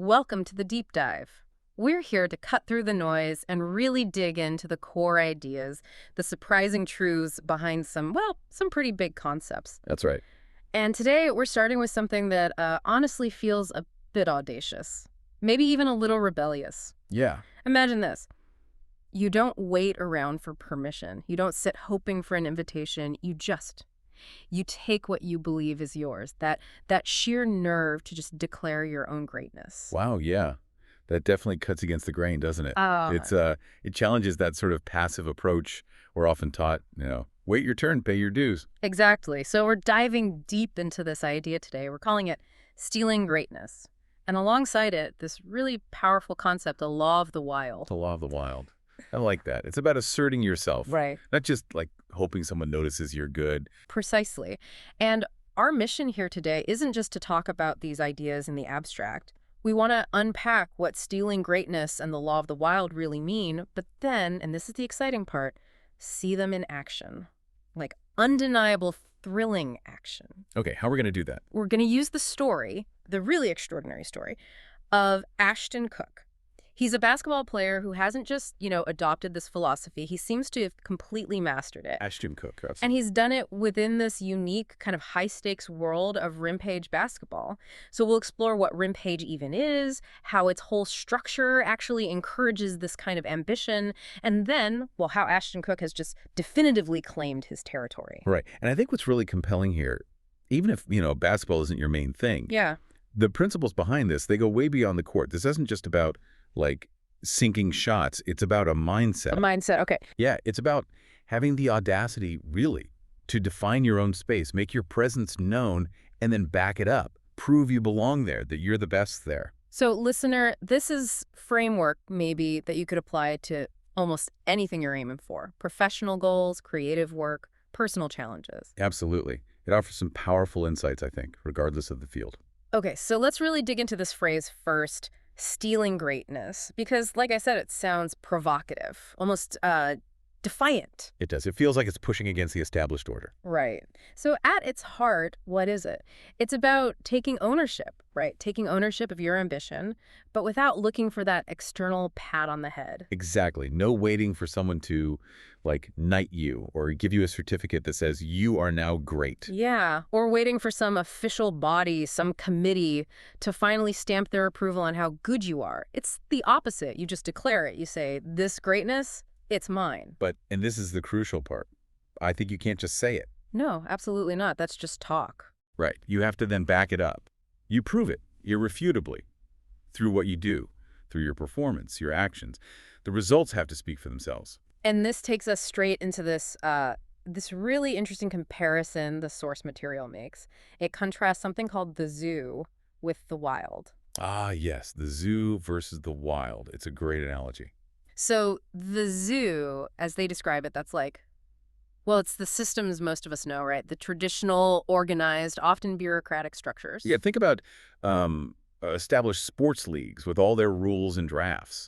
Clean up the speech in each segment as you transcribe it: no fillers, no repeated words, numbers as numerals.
Welcome to the deep dive. We're here to cut through the noise and really dig into the core ideas, the surprising truths behind some pretty big concepts. That's right. And today we're starting with something that honestly feels a bit audacious, maybe even a little rebellious. Yeah. Imagine this. You don't wait around for permission. You don't sit hoping for an invitation. You take what you believe is yours, that sheer nerve to just declare your own greatness. Wow, yeah. That definitely cuts against the grain, doesn't it? Uh, It challenges that sort of passive approach we're often taught, wait your turn, pay your dues. exactly. So we're diving deep into this idea today. We're calling it stealing greatness. And alongside it, this really powerful concept, the law of the wild. The law of the wild. I like that. It's about asserting yourself. Right. Not just like hoping someone notices you're good. Precisely. And our mission here today isn't just to talk about these ideas in the abstract. We want to unpack what stealing greatness and the law of the wild really mean, but then, and this is the exciting part, see them in action. Like undeniable, thrilling action. Okay, how are we going to do that? We're going to use the story, the really extraordinary story, of Ashton Cook. He's a basketball player who hasn't just, adopted this philosophy. He seems to have completely mastered it. Ashton Cook. And he's done it within this unique kind of high-stakes world of Rimpage basketball. So we'll explore what Rimpage even is, how its whole structure actually encourages this kind of ambition, and then, how Ashton Cook has just definitively claimed his territory. Right. And I think what's really compelling here, even if, basketball isn't your main thing, Yeah. the principles behind this, they go way beyond the court. This isn't just about like sinking shots. It's about a mindset. A mindset, okay. Yeah, it's about having the audacity, really, to define your own space, make your presence known, and then back it up. Prove you belong there, that you're the best there. So, listener, this is framework maybe that you could apply to almost anything you're aiming for. Professional goals, creative work, personal challenges. Absolutely. It offers some powerful insights, I think, regardless of the field. Okay, so let's really dig into this phrase first, stealing greatness, because like I said, it sounds provocative, almost defiant. It does. It feels like it's pushing against the established order. Right. So at its heart, what is it? It's about taking ownership, right? Taking ownership of your ambition, but without looking for that external pat on the head. Exactly. No waiting for someone to, knight you or give you a certificate that says you are now great. Yeah, or waiting for some official body, some committee to finally stamp their approval on how good you are. It's the opposite. You just declare it. You say, this greatness, it's mine. And this is the crucial part, I think you can't just say it. No, absolutely not. That's just talk. Right. You have to then back it up. You prove it irrefutably through what you do, through your performance, your actions. The results have to speak for themselves. And this takes us straight into this really interesting comparison the source material makes. It contrasts something called the zoo with the wild. Ah, yes, the zoo versus the wild. It's a great analogy. So the zoo, as they describe it, that's it's the systems most of us know, right? The traditional, organized, often bureaucratic structures. Yeah, think about established sports leagues with all their rules and drafts,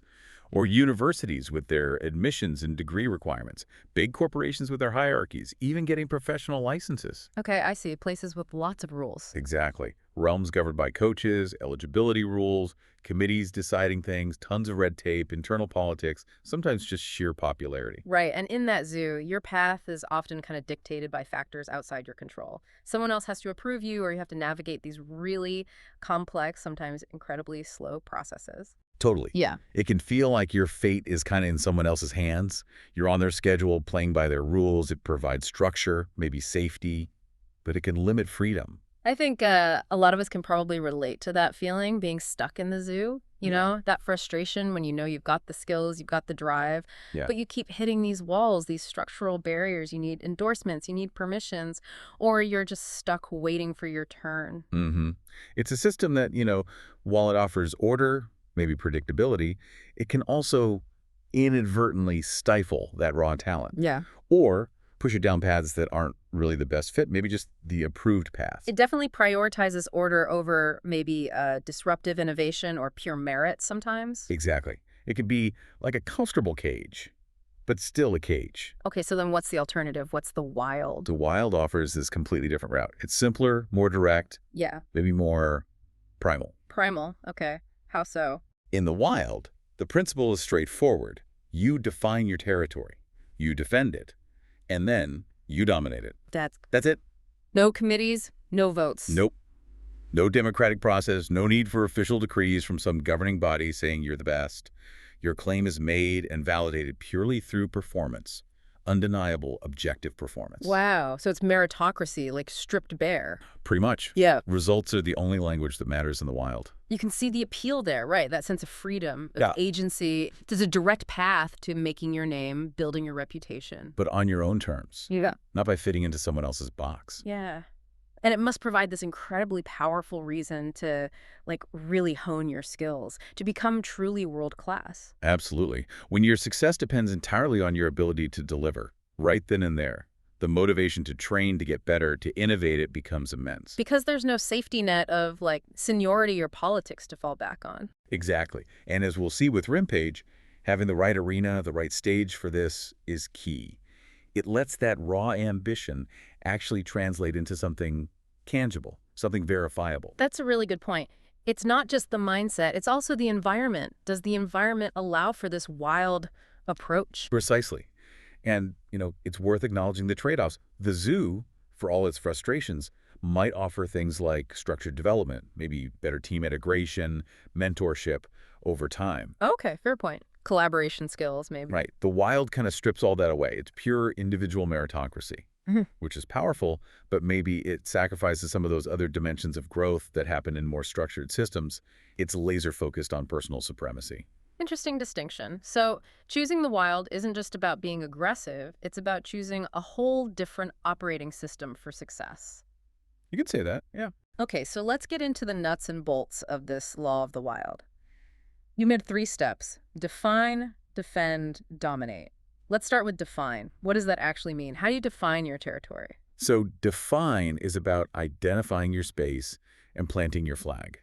or universities with their admissions and degree requirements, big corporations with their hierarchies, even getting professional licenses. Okay, I see. Places with lots of rules. Exactly. Realms governed by coaches, eligibility rules, committees deciding things, tons of red tape, internal politics, sometimes just sheer popularity. Right, and in that zoo, your path is often kind of dictated by factors outside your control. Someone else has to approve you, or you have to navigate these really complex, sometimes incredibly slow processes. Totally. Yeah. It can feel like your fate is kind of in someone else's hands. You're on their schedule, playing by their rules. It provides structure, maybe safety, but it can limit freedom. I think a lot of us can probably relate to that feeling, being stuck in the zoo, that frustration when you've got the skills, you've got the drive, Yeah. but you keep hitting these walls, these structural barriers. You need endorsements, you need permissions, or you're just stuck waiting for your turn. Mm-hmm. It's a system that, while it offers order, maybe predictability, it can also inadvertently stifle that raw talent. Yeah. Or push it down paths that aren't really the best fit, maybe just the approved path. It definitely prioritizes order over maybe disruptive innovation or pure merit sometimes. Exactly. It could be like a comfortable cage, but still a cage. Okay, so then what's the alternative? What's the wild? The wild offers this completely different route. It's simpler, more direct, Yeah. maybe more primal. Primal. Okay. How so? In the wild, the principle is straightforward. You define your territory, you defend it, and then you dominate it. That's That's it. no committees, no votes. Nope. No democratic process, no need for official decrees from some governing body saying you're the best. Your claim is made and validated purely through performance, undeniable, objective performance. Wow. So it's meritocracy, like stripped bare. Pretty much. Yeah. Results are the only language that matters in the wild. You can see the appeal there, right? That sense of freedom, of Yeah. agency. There's a direct path to making your name, building your reputation. But on your own terms, Yeah. not by fitting into someone else's box. Yeah. And it must provide this incredibly powerful reason to, like, really hone your skills, to become truly world class. Absolutely. When your success depends entirely on your ability to deliver, right then and there, the motivation to train, to get better, to innovate, it becomes immense. Because there's no safety net of, like, seniority or politics to fall back on. Exactly. And as we'll see with Rimpage, having the right arena, the right stage for this is key. It lets that raw ambition actually translate into something tangible, something verifiable. That's a really good point. It's not just the mindset, it's also the environment. Does the environment allow for this wild approach? Precisely. And, it's worth acknowledging the trade-offs. The zoo, for all its frustrations, might offer things like structured development, maybe better team integration, mentorship over time. Okay, fair point. Collaboration skills, maybe. Right. The wild kind of strips all that away. It's pure individual meritocracy, which is powerful, but maybe it sacrifices some of those other dimensions of growth that happen in more structured systems. It's laser-focused on personal supremacy. Interesting distinction. So choosing the wild isn't just about being aggressive, it's about choosing a whole different operating system for success. You could say that, yeah. Okay, so let's get into the nuts and bolts of this law of the wild. You made 3 steps: define, defend, dominate. Let's start with define. What does that actually mean? How do you define your territory? So define is about identifying your space and planting your flag.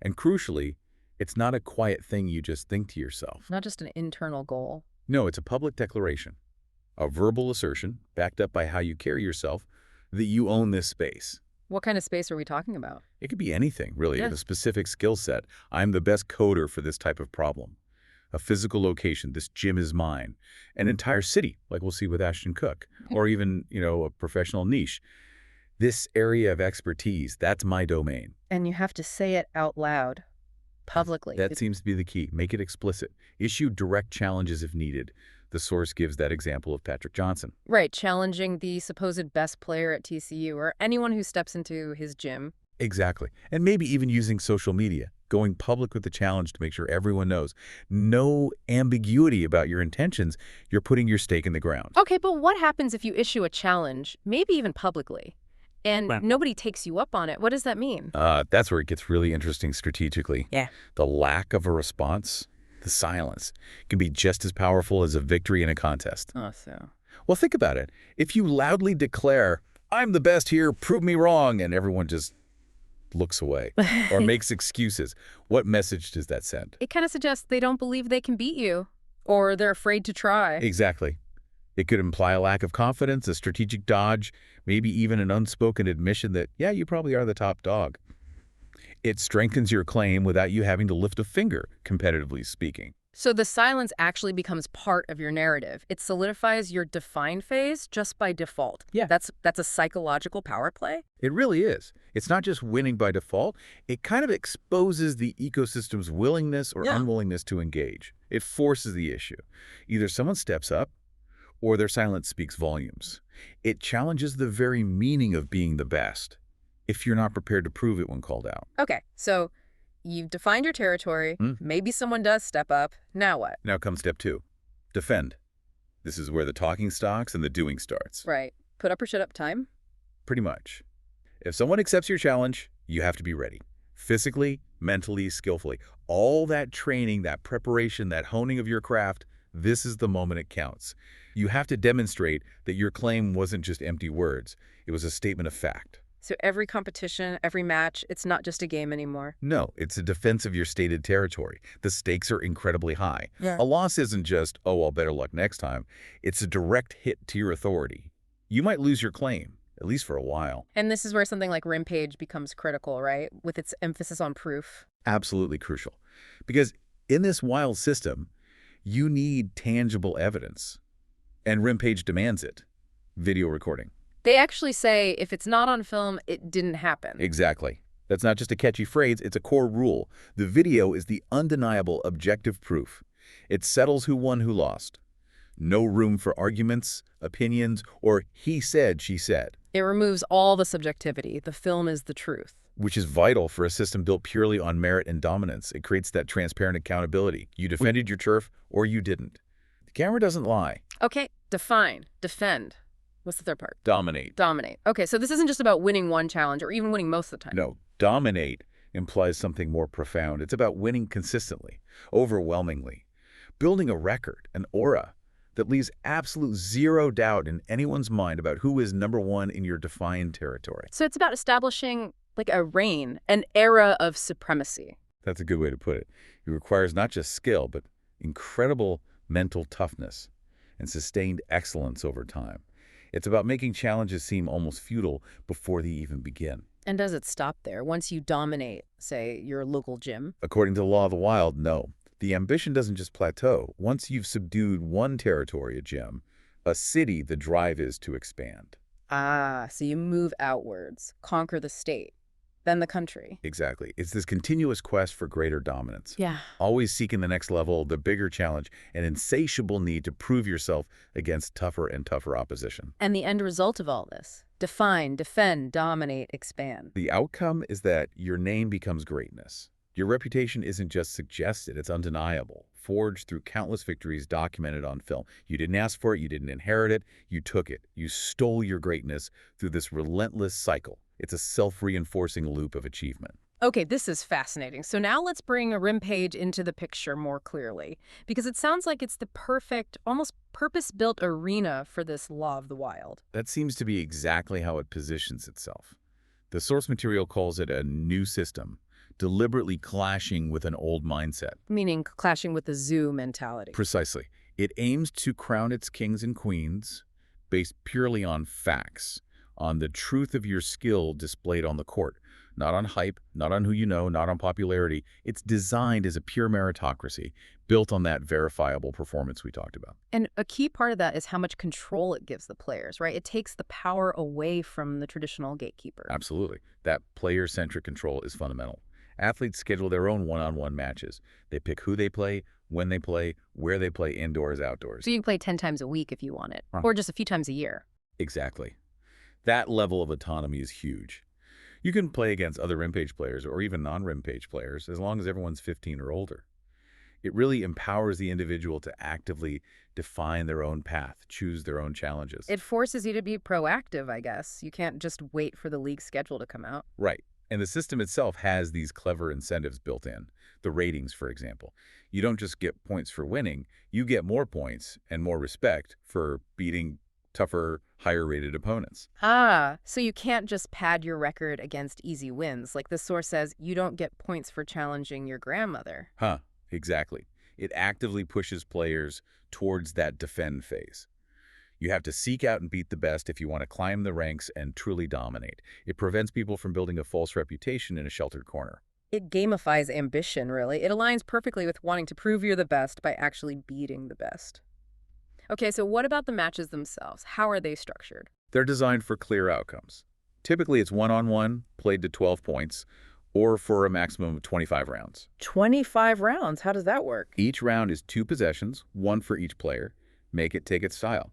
And crucially, it's not a quiet thing you just think to yourself. Not just an internal goal. No, it's a public declaration, a verbal assertion backed up by how you carry yourself that you own this space. What kind of space are we talking about? It could be anything, really, Yeah. a specific skill set. I'm the best coder for this type of problem. A physical location, this gym is mine. An entire city, like we'll see with Ashton Cook, or even, a professional niche. This area of expertise, that's my domain. And you have to say it out loud, publicly. That seems to be the key. Make it explicit. Issue direct challenges if needed. The source gives that example of Patrick Johnson. Right, challenging the supposed best player at TCU or anyone who steps into his gym. Exactly. And maybe even using social media, going public with the challenge to make sure everyone knows. No ambiguity about your intentions. You're putting your stake in the ground. Okay, but what happens if you issue a challenge, maybe even publicly, and nobody takes you up on it? What does that mean? That's where it gets really interesting strategically. Yeah. The lack of a response, the silence, can be just as powerful as a victory in a contest. Oh, so. Well, think about it. If you loudly declare, I'm the best here, prove me wrong, and everyone just looks away or makes excuses, what message does that send? It kind of suggests they don't believe they can beat you, or they're afraid to try. Exactly. It could imply a lack of confidence, a strategic dodge, maybe even an unspoken admission that, yeah, you probably are the top dog. It strengthens your claim without you having to lift a finger, competitively speaking. So the silence actually becomes part of your narrative. It solidifies your define phase just by default. Yeah. That's a psychological power play? It really is. It's not just winning by default. It kind of exposes the ecosystem's willingness or unwillingness to engage. It forces the issue. Either someone steps up or their silence speaks volumes. It challenges the very meaning of being the best if you're not prepared to prove it when called out. Okay, so you've defined your territory. Maybe someone does step up. Now what? Now comes step 2. Defend. This is where the talking stops and the doing starts. Right. Put up or shut up time? Pretty much. If someone accepts your challenge, you have to be ready. Physically, mentally, skillfully. All that training, that preparation, that honing of your craft, this is the moment it counts. You have to demonstrate that your claim wasn't just empty words. It was a statement of fact. So every competition, every match, it's not just a game anymore. No, it's a defense of your stated territory. The stakes are incredibly high. Yeah. A loss isn't just, oh, well, better luck next time. It's a direct hit to your authority. You might lose your claim, at least for a while. And this is where something like Rimpage becomes critical, right? With its emphasis on proof. Absolutely crucial. Because in this wild system, you need tangible evidence. And Rimpage demands it. Video recording. They actually say if it's not on film, it didn't happen. Exactly. That's not just a catchy phrase, it's a core rule. The video is the undeniable objective proof. It settles who won, who lost. No room for arguments, opinions, or he said, she said. It removes all the subjectivity. The film is the truth. Which is vital for a system built purely on merit and dominance. It creates that transparent accountability. You defended your turf, or you didn't. The camera doesn't lie. Okay, define, defend. What's the third part? Dominate. Dominate. Okay, so this isn't just about winning one challenge or even winning most of the time. No, dominate implies something more profound. It's about winning consistently, overwhelmingly, building a record, an aura that leaves absolute zero doubt in anyone's mind about who is number one in your defined territory. So it's about establishing like a reign, an era of supremacy. That's a good way to put it. It requires not just skill, but incredible mental toughness and sustained excellence over time. It's about making challenges seem almost futile before they even begin. And does it stop there? Once you dominate, say, your local gym? According to the law of the wild, no. The ambition doesn't just plateau. Once you've subdued one territory, a gym, a city, the drive is to expand. Ah, so you move outwards, conquer the state, then the country. Exactly. It's this continuous quest for greater dominance. Yeah. Always seeking the next level, the bigger challenge, an insatiable need to prove yourself against tougher and tougher opposition. And the end result of all this? Define, defend, dominate, expand. The outcome is that your name becomes greatness. Your reputation isn't just suggested, it's undeniable, forged through countless victories documented on film. You didn't ask for it, you didn't inherit it, you took it. You stole your greatness through this relentless cycle. It's a self-reinforcing loop of achievement. Okay, this is fascinating. So now let's bring a Rimpage into the picture more clearly, because it sounds like it's the perfect, almost purpose-built arena for this law of the wild. That seems to be exactly how it positions itself. The source material calls it a new system, deliberately clashing with an old mindset. Meaning clashing with the zoo mentality. Precisely. It aims to crown its kings and queens based purely on facts, on the truth of your skill displayed on the court. Not on hype, not on who you know, not on popularity. It's designed as a pure meritocracy, built on that verifiable performance we talked about. And a key part of that is how much control it gives the players, right? It takes the power away from the traditional gatekeeper. Absolutely. That player-centric control is fundamental. Athletes schedule their own one-on-one matches. They pick who they play, when they play, where they play, indoors, outdoors. So you can play 10 times a week if you want it, or just a few times a year. Exactly. That level of autonomy is huge. You can play against other Rimpage players or even non-Rimpage players as long as everyone's 15 or older. It really empowers the individual to actively define their own path, choose their own challenges. It forces you to be proactive, I guess. You can't just wait for the league schedule to come out. Right. And the system itself has these clever incentives built in. The ratings, for example. You don't just get points for winning, you get more points and more respect for beating tougher, higher-rated opponents. Ah, so you can't just pad your record against easy wins. Like the source says, you don't get points for challenging your grandmother. Huh, exactly. It actively pushes players towards that defend phase. You have to seek out and beat the best if you want to climb the ranks and truly dominate. It prevents people from building a false reputation in a sheltered corner. It gamifies ambition, really. It aligns perfectly with wanting to prove you're the best by actually beating the best. Okay, so what about the matches themselves? How are they structured? They're designed for clear outcomes. Typically, it's one-on-one, played to 12 points, or for a maximum of 25 rounds. 25 rounds? How does that work? Each round is 2 possessions, 1 for each player. Make it take its style.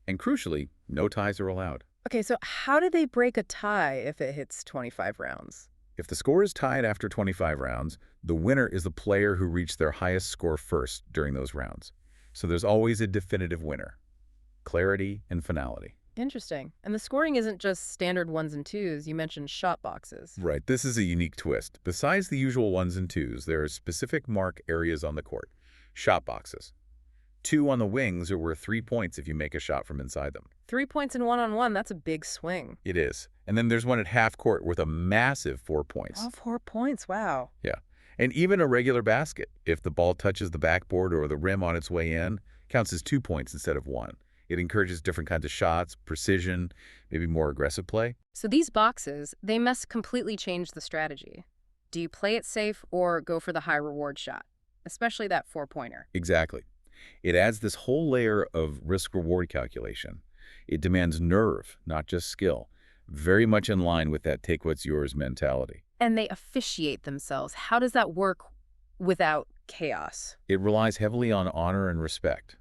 And crucially, no ties are allowed. Okay, so how do they break a tie if it hits 25 rounds? If the score is tied after 25 rounds, the winner is the player who reached their highest score first during those rounds. So there's always a definitive winner. Clarity and finality. Interesting. And the scoring isn't just standard ones and twos. You mentioned shot boxes. Right. This is a unique twist. Besides the usual ones and twos, there are specific mark areas on the court. Shot boxes. 2 on the wings are worth 3 points if you make a shot from inside them. 3 points in one-on-one, that's a big swing. It is. And then there's one at half court worth a massive 4 points. Oh, 4 points. Wow. Yeah. And even a regular basket, if the ball touches the backboard or the rim on its way in, counts as 2 points instead of 1. It encourages different kinds of shots, precision, maybe more aggressive play. So these boxes, they must completely change the strategy. Do you play it safe or go for the high reward shot? Especially that four-pointer. Exactly. It adds this whole layer of risk-reward calculation. It demands nerve, not just skill, very much in line with that take what's yours mentality. And they officiate themselves. How does that work without chaos? It relies heavily on honor and respect.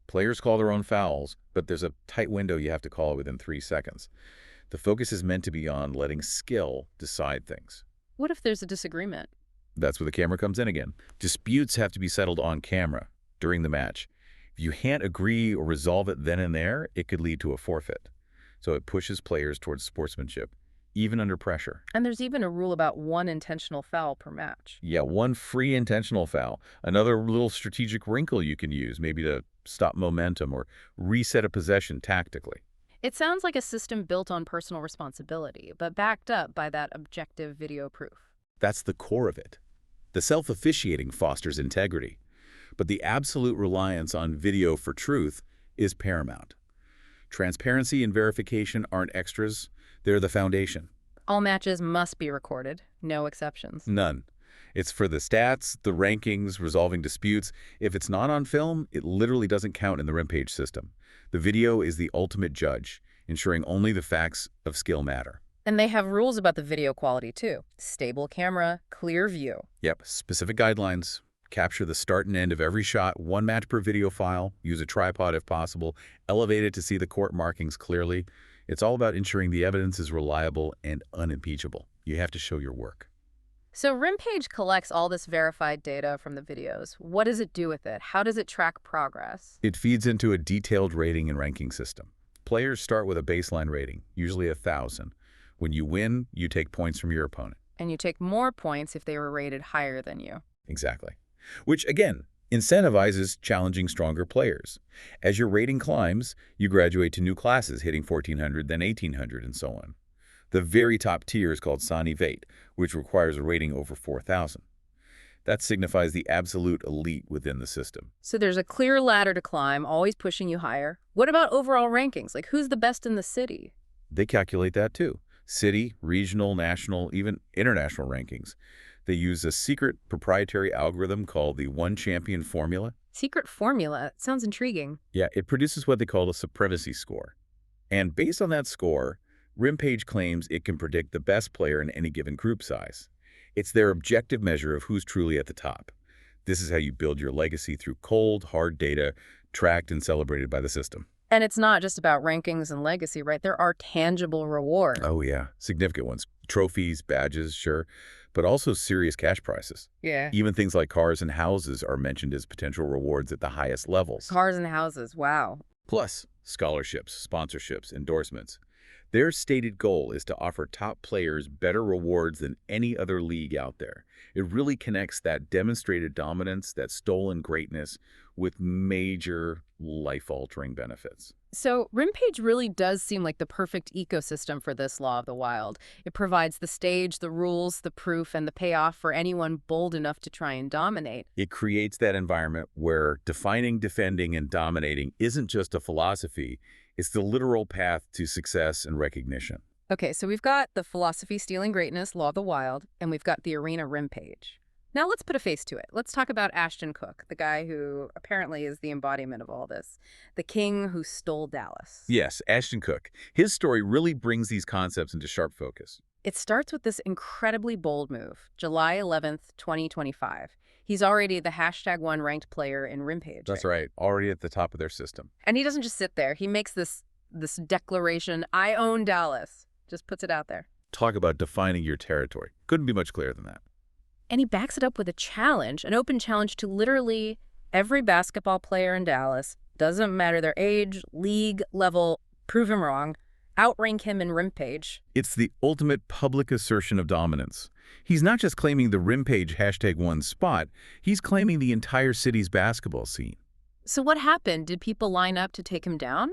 Players call their own fouls, but there's a tight window you have to call within 3 seconds. The focus is meant to be on letting skill decide things. What if there's a disagreement? That's where the camera comes in again. Disputes have to be settled on camera during the match. If you can't agree or resolve it then and there, it could lead to a forfeit. So it pushes players towards sportsmanship, even under pressure. And there's even a rule about one intentional foul per match. Yeah, one free intentional foul. Another little strategic wrinkle you can use, maybe to stop momentum or reset a possession tactically. It sounds like a system built on personal responsibility, but backed up by that objective video proof. That's the core of it. The self-officiating fosters integrity, but the absolute reliance on video for truth is paramount. Transparency and verification aren't extras, they're the foundation. All matches must be recorded, no exceptions. None. It's for the stats, the rankings, resolving disputes. If it's not on film, it literally doesn't count in the Rimpage system. The video is the ultimate judge, ensuring only the facts of skill matter. And they have rules about the video quality too. Stable camera, clear view. Yep, specific guidelines. Capture the start and end of every shot, one match per video file, use a tripod if possible, elevate it to see the court markings clearly. It's all about ensuring the evidence is reliable and unimpeachable. You have to show your work. So Rimpage collects all this verified data from the videos. What does it do with it? How does it track progress? It feeds into a detailed rating and ranking system. Players start with a baseline rating, usually 1,000. When you win, you take points from your opponent. And you take more points if they were rated higher than you. Exactly. Which, again, incentivizes challenging stronger players. As your rating climbs, you graduate to new classes, hitting 1,400, then 1,800, and so on. The very top tier is called Sani Vate, which requires a rating over 4,000. That signifies the absolute elite within the system. So there's a clear ladder to climb, always pushing you higher. What about overall rankings? Like, who's the best in the city? They calculate that too. City, regional, national, even international rankings. They use a secret proprietary algorithm called the One Champion Formula. Secret formula? Sounds intriguing. Yeah, it produces what they call a supremacy score. And based on that score, Rimpage claims it can predict the best player in any given group size. It's their objective measure of who's truly at the top. This is how you build your legacy through cold, hard data, tracked and celebrated by the system. And it's not just about rankings and legacy, right? There are tangible rewards. Oh yeah, significant ones. Trophies, badges, sure, but also serious cash prizes. Yeah. Even things like cars and houses are mentioned as potential rewards at the highest levels. Cars and houses, wow. Plus, scholarships, sponsorships, endorsements. Their stated goal is to offer top players better rewards than any other league out there. It really connects that demonstrated dominance, that stolen greatness, with major life-altering benefits. So Rimpage really does seem like the perfect ecosystem for this law of the wild. It provides the stage, the rules, the proof, and the payoff for anyone bold enough to try and dominate. It creates that environment where defining, defending, and dominating isn't just a philosophy, it's the literal path to success and recognition. Okay, so we've got the philosophy stealing greatness, law of the wild, and we've got the arena Rimpage. Now let's put a face to it. Let's talk about Ashton Cook, the guy who apparently is the embodiment of all this. The king who stole Dallas. Yes, Ashton Cook. His story really brings these concepts into sharp focus. It starts with this incredibly bold move, July 11th, 2025. He's already the #1 ranked player in Rimpage. That's right, already at the top of their system. And he doesn't just sit there. He makes this declaration, I own Dallas. Just puts it out there. Talk about defining your territory. Couldn't be much clearer than that. And he backs it up with a challenge, an open challenge to literally every basketball player in Dallas. Doesn't matter their age, league, level, prove him wrong, outrank him in Rimpage. It's the ultimate public assertion of dominance. He's not just claiming the Rimpage #1 spot, he's claiming the entire city's basketball scene. So what happened? Did people line up to take him down?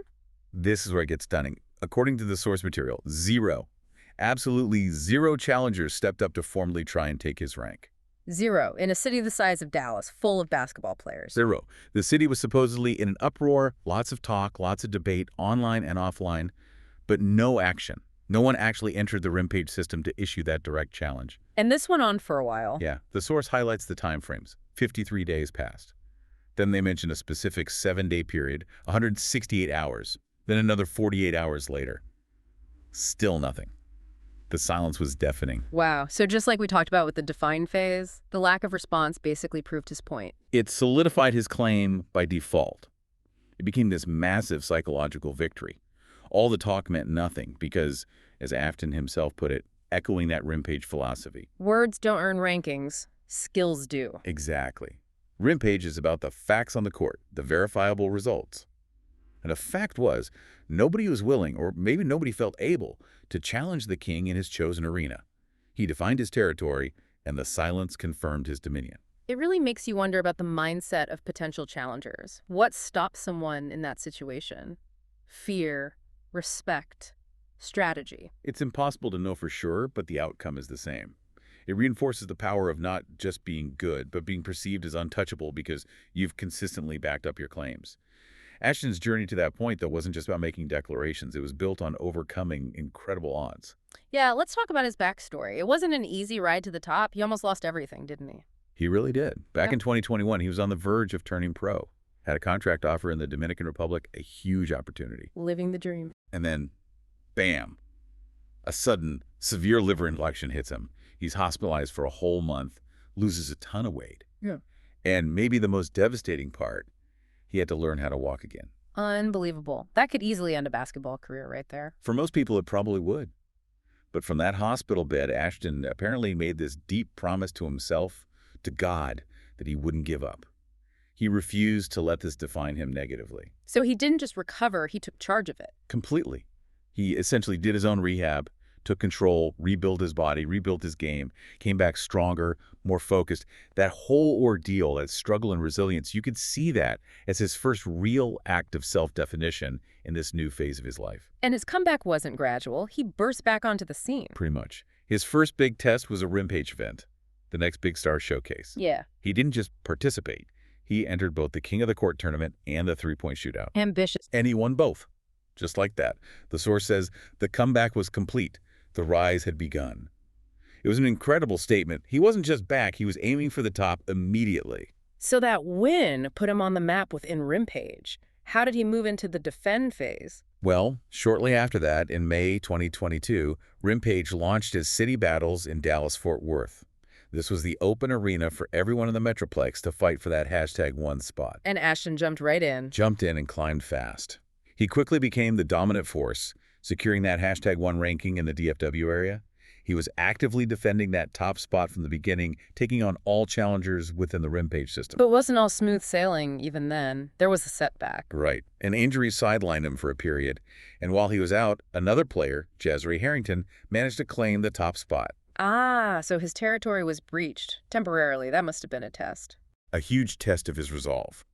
This is where it gets stunning. According to the source material, zero. Absolutely zero challengers stepped up to formally try and take his rank. Zero, in a city the size of Dallas, full of basketball players. Zero. The city was supposedly in an uproar, lots of talk, lots of debate, online and offline, but no action. No one actually entered the Rimpage system to issue that direct challenge. And this went on for a while. Yeah, the source highlights the time frames. 53 days passed. Then they mention a specific 7-day period, 168 hours. Then another 48 hours later. Still nothing. The silence was deafening. Wow. So just like we talked about with the define phase, the lack of response basically proved his point. It solidified his claim by default. It became this massive psychological victory. All the talk meant nothing because, as Afton himself put it, echoing that Rimpage philosophy. Words don't earn rankings. Skills do. Exactly. Rimpage is about the facts on the court, the verifiable results. And the fact was, nobody was willing, or maybe nobody felt able, to challenge the king in his chosen arena. He defined his territory, and the silence confirmed his dominion. It really makes you wonder about the mindset of potential challengers. What stops someone in that situation? Fear, respect, strategy. It's impossible to know for sure, but the outcome is the same. It reinforces the power of not just being good, but being perceived as untouchable because you've consistently backed up your claims. Ashton's journey to that point, though, wasn't just about making declarations. It was built on overcoming incredible odds. Yeah, let's talk about his backstory. It wasn't an easy ride to the top. He almost lost everything, didn't he? He really did. Back Yeah. in 2021, he was on the verge of turning pro. Had a contract offer in the Dominican Republic, a huge opportunity. Living the dream. And then, bam, a sudden, severe liver infection hits him. He's hospitalized for a whole month, loses a ton of weight. Yeah. And maybe the most devastating part, he had to learn how to walk again. Unbelievable. That could easily end a basketball career right there. For most people, it probably would. But from that hospital bed, Ashton apparently made this deep promise to himself, to God, that he wouldn't give up. He refused to let this define him negatively. So he didn't just recover, he took charge of it. Completely. He essentially did his own rehab, took control, rebuilt his body, rebuilt his game, came back stronger, more focused. That whole ordeal, that struggle and resilience, you could see that as his first real act of self-definition in this new phase of his life. And his comeback wasn't gradual. He burst back onto the scene. Pretty much. His first big test was a Rimpage event, the next Big Star Showcase. Yeah. He didn't just participate. He entered both the King of the Court tournament and the three-point shootout. Ambitious. And he won both. Just like that. The source says the comeback was complete. The rise had begun. It was an incredible statement. He wasn't just back, he was aiming for the top immediately. So that win put him on the map within Rimpage. How did he move into the defend phase? Well, shortly after that, in May 2022, Rimpage launched his city battles in Dallas-Fort Worth. This was the open arena for everyone in the Metroplex to fight for that #1 spot. And Ashton jumped right in. Jumped in and climbed fast. He quickly became the dominant force, securing that #1 ranking in the DFW area. He was actively defending that top spot from the beginning, taking on all challengers within the Rimpage system. But it wasn't all smooth sailing even then. There was a setback. Right. An injury sidelined him for a period, and while he was out, another player, Jezreel Harrington, managed to claim the top spot. Ah, so his territory was breached. Temporarily. That must have been a test. A huge test of his resolve.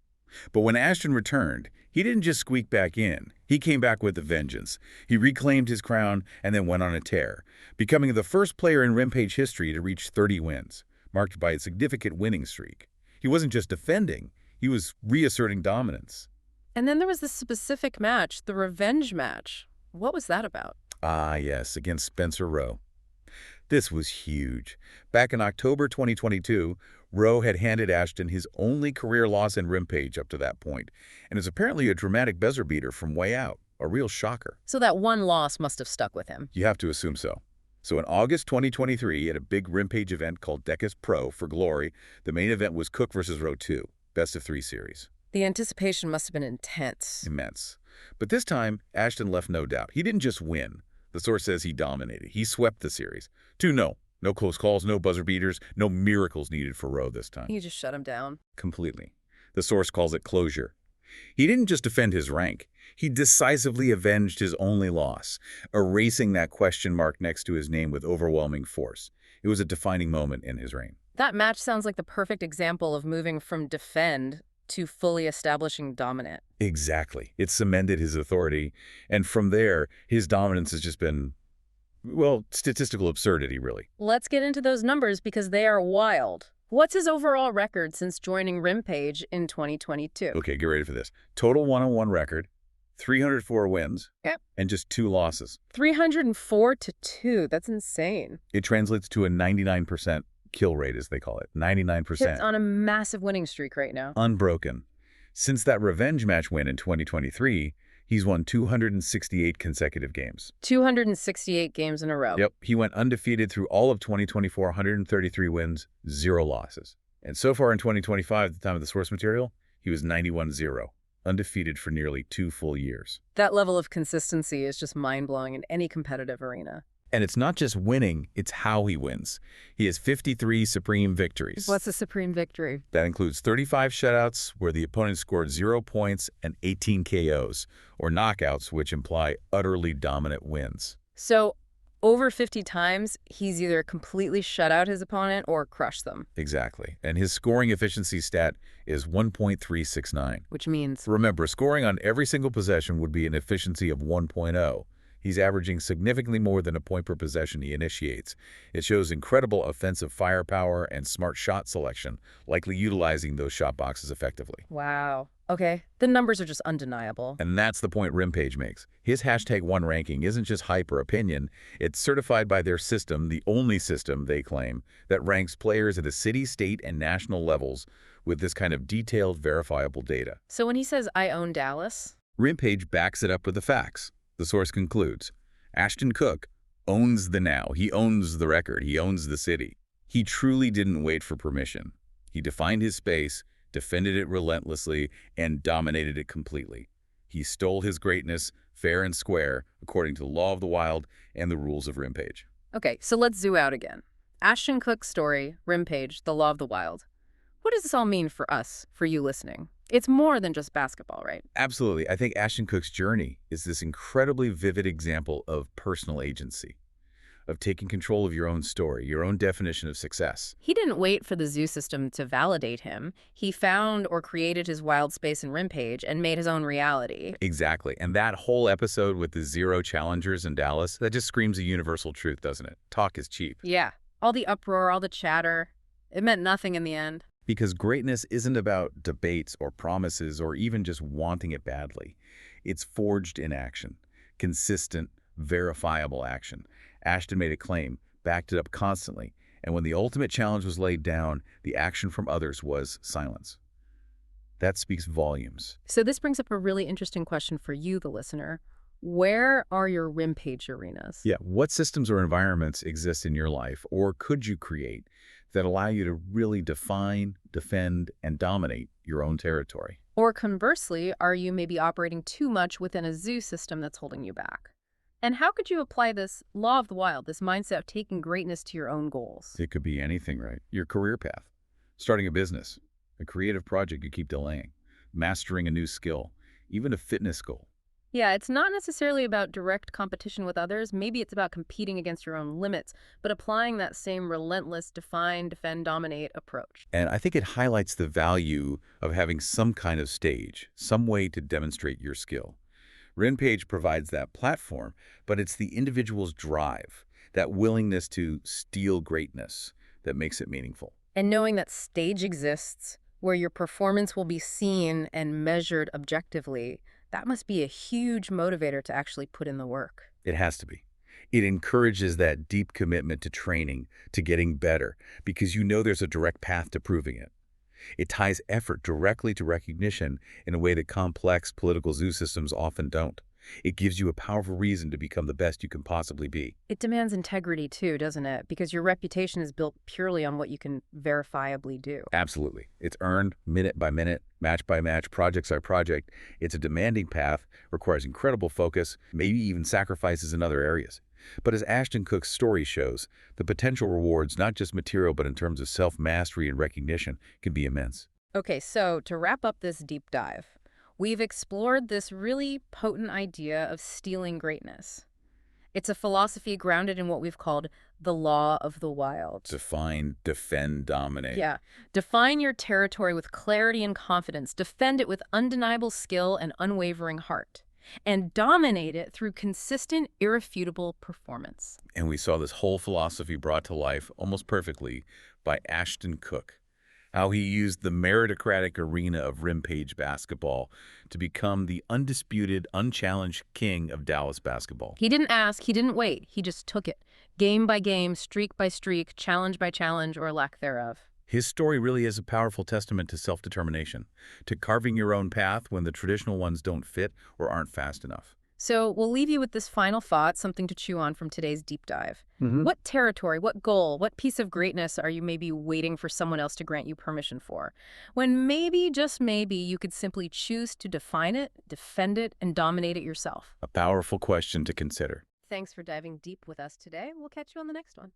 But when Ashton returned, he didn't just squeak back in. He came back with a vengeance. He reclaimed his crown and then went on a tear, becoming the first player in Rimpage history to reach 30 wins, marked by a significant winning streak. He wasn't just defending, he was reasserting dominance. And then there was this specific match, the revenge match. What was that about? Ah, yes, against Spencer Rowe. This was huge. Back in October 2022, Rowe had handed Ashton his only career loss in Rimpage up to that point, and is apparently a dramatic buzzer beater from way out, a real shocker. So that one loss must have stuck with him. You have to assume so. So in August 2023, at a big Rimpage event called Decus Pro for Glory, the main event was Cook versus Rowe 2, best-of-3 series. The anticipation must have been intense. Immense. But this time, Ashton left no doubt. He didn't just win. The source says he dominated. He swept the series. 2-0. No close calls, no buzzer beaters, no miracles needed for Rowe this time. He just shut him down. Completely. The source calls it closure. He didn't just defend his rank. He decisively avenged his only loss, erasing that question mark next to his name with overwhelming force. It was a defining moment in his reign. That match sounds like the perfect example of moving from defend to fully establishing dominant. Exactly. It cemented his authority, and from there, his dominance has just been, well, statistical absurdity, really. Let's get into those numbers because they are wild. What's his overall record since joining Rimpage in 2022? Okay, get ready for this. Total one-on-one record, 304 wins Yep. and just 2 losses. 304 to 2. That's insane. It translates to a 99% kill rate, as they call it. Kid's 99%. on a massive winning streak right now. Unbroken. Since that revenge match win in 2023, he's won 268 consecutive games. 268 games in a row. Yep, he went undefeated through all of 2024, 133 wins, 0 losses. And so far in 2025, at the time of the source material, he was 91-0, undefeated for nearly 2 full years. That level of consistency is just mind-blowing in any competitive arena. And it's not just winning, it's how he wins. He has 53 supreme victories. What's a supreme victory? That includes 35 shutouts where the opponent scored 0 points and 18 KOs, or knockouts, which imply utterly dominant wins. So, over 50 times, he's either completely shut out his opponent or crushed them. Exactly. And his scoring efficiency stat is 1.369. Which means... Remember, scoring on every single possession would be an efficiency of 1.0. He's averaging significantly more than a point per possession he initiates. It shows incredible offensive firepower and smart shot selection, likely utilizing those shot boxes effectively. Wow. Okay, the numbers are just undeniable. And that's the point Rimpage makes. His #1 ranking isn't just hype or opinion. It's certified by their system, the only system, they claim, that ranks players at the city, state, and national levels with this kind of detailed, verifiable data. So when he says, I own Dallas... Rimpage backs it up with the facts. The source concludes, Ashton Cook owns the now. He owns the record. He owns the city. He truly didn't wait for permission. He defined his space, defended it relentlessly, and dominated it completely. He stole his greatness fair and square, according to the law of the wild and the rules of Rimpage. Okay, so let's zoom out again. Ashton Cook's story, Rimpage, the law of the wild. What does this all mean for us, for you listening? It's more than just basketball, right? Absolutely. I think Ashton Cook's journey is this incredibly vivid example of personal agency, of taking control of your own story, your own definition of success. He didn't wait for the zoo system to validate him. He found or created his wild space in Rimpage and made his own reality. Exactly. And that whole episode with the 0 challengers in Dallas, that just screams a universal truth, doesn't it? Talk is cheap. Yeah. All the uproar, all the chatter, it meant nothing in the end. Because greatness isn't about debates or promises or even just wanting it badly. It's forged in action, consistent, verifiable action. Ashton made a claim, backed it up constantly, and when the ultimate challenge was laid down, the action from others was silence. That speaks volumes. So this brings up a really interesting question for you, the listener. Where are your Rimpage arenas? Yeah, what systems or environments exist in your life, or could you create, that allow you to really define, defend, and dominate your own territory? Or conversely, are you maybe operating too much within a zoo system that's holding you back? And how could you apply this law of the wild, this mindset of taking greatness to your own goals? It could be anything, right? Your career path, starting a business, a creative project you keep delaying, mastering a new skill, even a fitness goal. Yeah, it's not necessarily about direct competition with others. Maybe it's about competing against your own limits, but applying that same relentless define, defend, dominate approach. And I think it highlights the value of having some kind of stage, some way to demonstrate your skill. Rimpage provides that platform, but it's the individual's drive, that willingness to steal greatness, that makes it meaningful. And knowing that stage exists, where your performance will be seen and measured objectively, that must be a huge motivator to actually put in the work. It has to be. It encourages that deep commitment to training, to getting better, because you know there's a direct path to proving it. It ties effort directly to recognition in a way that complex political zoo systems often don't. It gives you a powerful reason to become the best you can possibly be. It demands integrity too, doesn't it? Because your reputation is built purely on what you can verifiably do. Absolutely. It's earned minute by minute, match by match, project by project. It's a demanding path, requires incredible focus, maybe even sacrifices in other areas. But as Ashton Cook's story shows, the potential rewards, not just material, but in terms of self-mastery and recognition, can be immense. Okay, so to wrap up this deep dive, we've explored this really potent idea of stealing greatness. It's a philosophy grounded in what we've called the law of the wild. Define, defend, dominate. Yeah. Define your territory with clarity and confidence. Defend it with undeniable skill and unwavering heart. And dominate it through consistent, irrefutable performance. And we saw this whole philosophy brought to life almost perfectly by Ashton Cook. how he used the meritocratic arena of Rimpage basketball to become the undisputed, unchallenged king of Dallas basketball. He didn't ask, he didn't wait, he just took it. Game by game, streak by streak, challenge by challenge, or lack thereof. His story really is a powerful testament to self-determination, to carving your own path when the traditional ones don't fit or aren't fast enough. So we'll leave you with this final thought, something to chew on from today's deep dive. Hmm. What territory, what goal, what piece of greatness are you maybe waiting for someone else to grant you permission for? When maybe, just maybe, you could simply choose to define it, defend it, and dominate it yourself. A powerful question to consider. Thanks for diving deep with us today. We'll catch you on the next one.